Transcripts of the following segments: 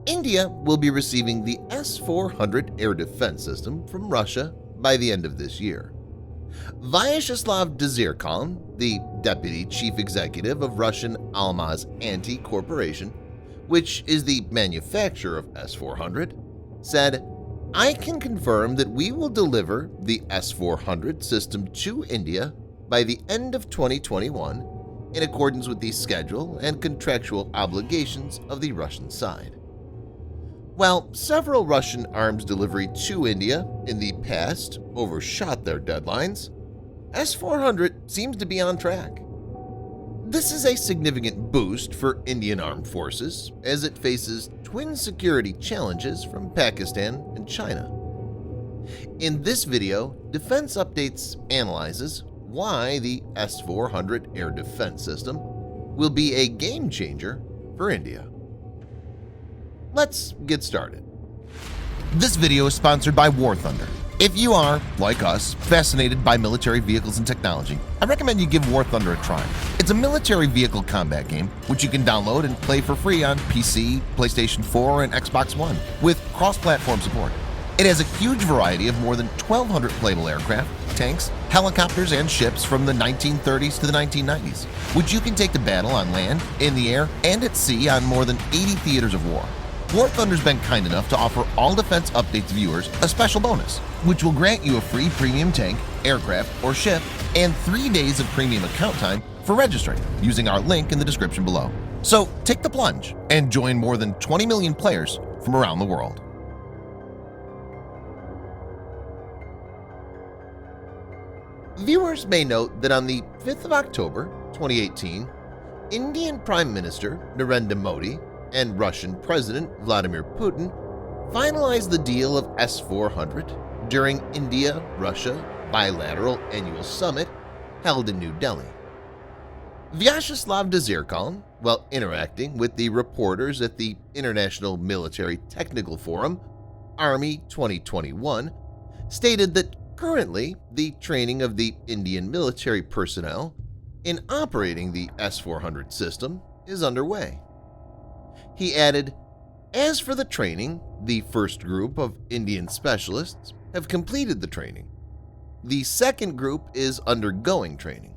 India will be receiving the S-400 air defense system from Russia by the end of this year. Vyacheslav Dzirkaln, the deputy chief executive of Russian Almaz-Antey Corporation, which is the manufacturer of S-400, said, "I can confirm that we will deliver the S-400 system to India by the end of 2021 in accordance with the schedule and contractual obligations of the Russian side." While several Russian arms delivery to India in the past overshot their deadlines, S-400 seems to be on track. This is a significant boost for Indian armed forces as it faces twin security challenges from Pakistan and China. In this video, Defense Updates analyzes why the S-400 air defense system will be a game changer for India. Let's get started. This video is sponsored by War Thunder. If you are, like us, fascinated by military vehicles and technology, I recommend you give War Thunder a try. It's a military vehicle combat game which you can download and play for free on PC, PlayStation 4, and Xbox One with cross-platform support. It has a huge variety of more than 1,200 playable aircraft, tanks, helicopters, and ships from the 1930s to the 1990s, which you can take to battle on land, in the air, and at sea on more than 80 theaters of war. War Thunder's been kind enough to offer all Defense Updates viewers a special bonus, which will grant you a free premium tank, aircraft, or ship, and 3 days of premium account time for registering using our link in the description below. So take the plunge and join more than 20 million players from around the world. Viewers may note that on the 5th of October 2018, Indian Prime Minister Narendra Modi and Russian President Vladimir Putin finalized the deal of S-400 during India-Russia bilateral annual summit held in New Delhi. Vyacheslav Dzirkaln, while interacting with the reporters at the International Military Technical Forum, Army 2021, stated that currently the training of the Indian military personnel in operating the S-400 system is underway. He added, "As for the training, the first group of Indian specialists have completed the training. The second group is undergoing training.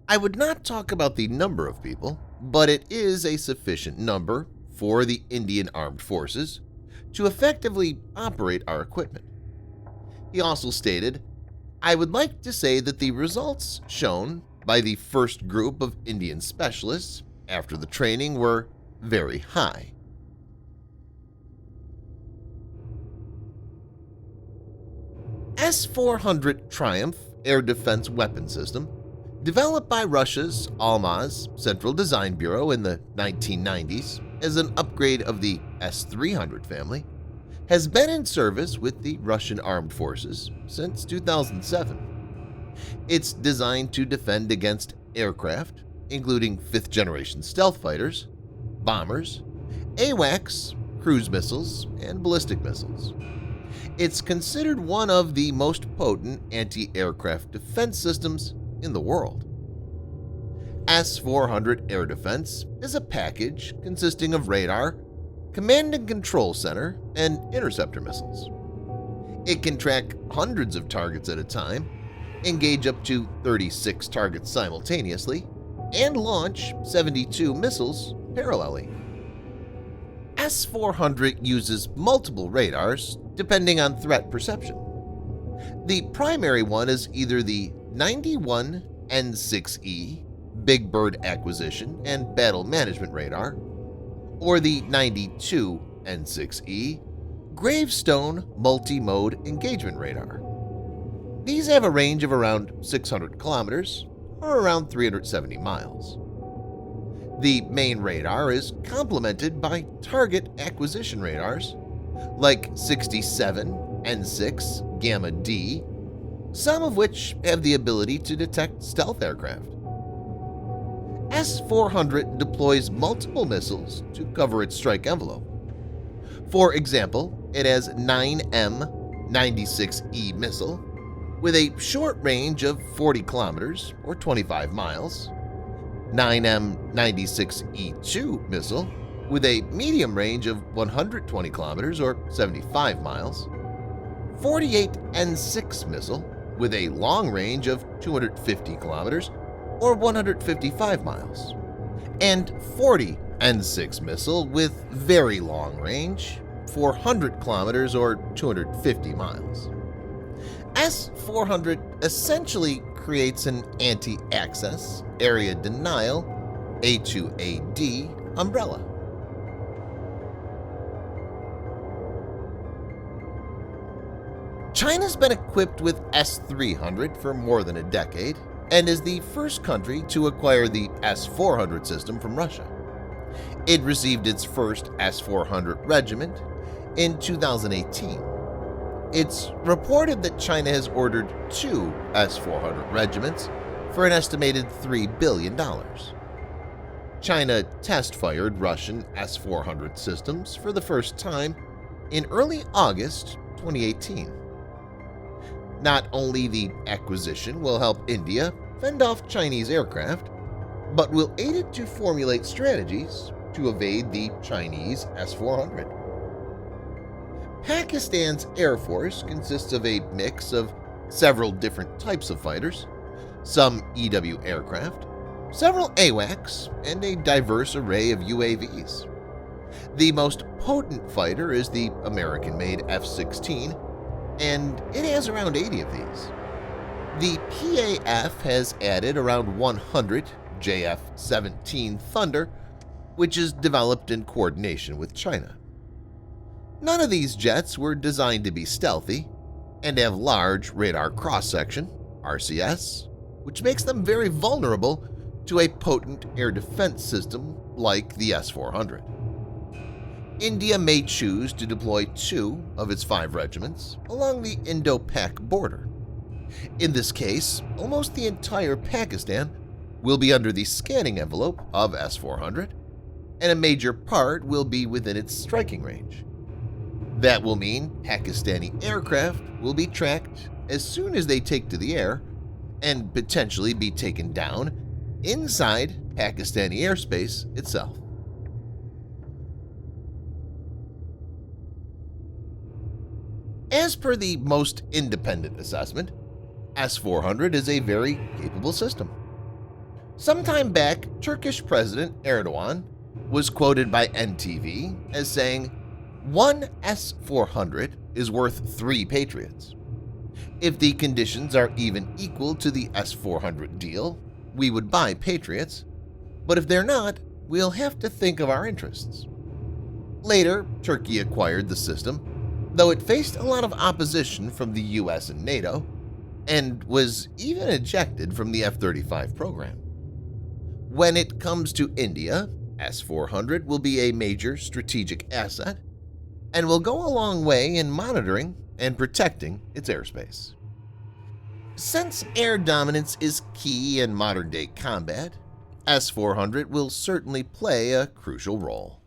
I would not talk about the number of people, but it is a sufficient number for the Indian Armed Forces to effectively operate our equipment." He also stated, "I would like to say that the results shown by the first group of Indian specialists after the training were very high." S-400 Triumph air defense weapon system, developed by Russia's Almaz Central Design Bureau in the 1990s as an upgrade of the S-300 family, has been in service with the Russian Armed Forces since 2007. It's designed to defend against aircraft, including fifth-generation stealth fighters, bombers, AWACS, cruise missiles, and ballistic missiles. It's considered one of the most potent anti-aircraft defense systems in the world. S-400 air defense is a package consisting of radar, command and control center, and interceptor missiles. It can track hundreds of targets at a time, engage up to 36 targets simultaneously, and launch 72 missiles parallelly. S-400 uses multiple radars depending on threat perception. The primary one is either the 91 N6E Big Bird Acquisition and Battle Management Radar, or the 92 N6E Gravestone Multi-Mode Engagement Radar. These have a range of around 600 kilometers or around 370 miles. The main radar is complemented by target acquisition radars like 67 N6 Gamma D, some of which have the ability to detect stealth aircraft. S-400 deploys multiple missiles to cover its strike envelope. For example, it has 9M96E missile with a short range of 40 kilometers or 25 miles, 9M96E2 missile with a medium range of 120 kilometers or 75 miles, 48 N6 missile with a long range of 250 kilometers or 155 miles, and 40 N6 missile with very long range, 400 kilometers or 250 miles. S-400 essentially creates an anti-access, area denial, A2AD umbrella. China's been equipped with S-300 for more than a decade and is the first country to acquire the S-400 system from Russia. It received its first S-400 regiment in 2018. It's reported that China has ordered 2 S-400 regiments for an estimated $3 billion. China test-fired Russian S-400 systems for the first time in early August 2018. Not only the acquisition will help India fend off Chinese aircraft, but will aid it to formulate strategies to evade the Chinese S-400. Pakistan's Air Force consists of a mix of several different types of fighters, some EW aircraft, several AWACS, and a diverse array of UAVs. The most potent fighter is the American-made F-16, and it has around 80 of these. The PAF has added around 100 JF-17 Thunder, which is developed in coordination with China. None of these jets were designed to be stealthy and have large radar cross-section, RCS, which makes them very vulnerable to a potent air defense system like the S-400. India may choose to deploy 2 of its 5 regiments along the Indo-Pak border. In this case, almost the entire Pakistan will be under the scanning envelope of S-400, and a major part will be within its striking range. That will mean Pakistani aircraft will be tracked as soon as they take to the air and potentially be taken down inside Pakistani airspace itself. As per the most independent assessment, S-400 is a very capable system. Sometime back, Turkish President Erdogan was quoted by NTV as saying, "One S-400 is worth 3 Patriots. If the conditions are even equal to the S-400 deal, we would buy Patriots, but if they're not, we'll have to think of our interests." Later, Turkey acquired the system, though it faced a lot of opposition from the US and NATO, and was even ejected from the F-35 program. When it comes to India, S-400 will be a major strategic asset and will go a long way in monitoring and protecting its airspace. Since air dominance is key in modern-day combat, S-400 will certainly play a crucial role.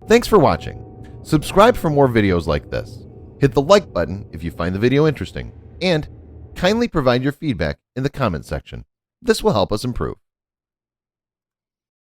Thanks for watching. Subscribe for more videos like this. Hit the like button if you find the video interesting, and kindly provide your feedback in the comment section. This will help us improve.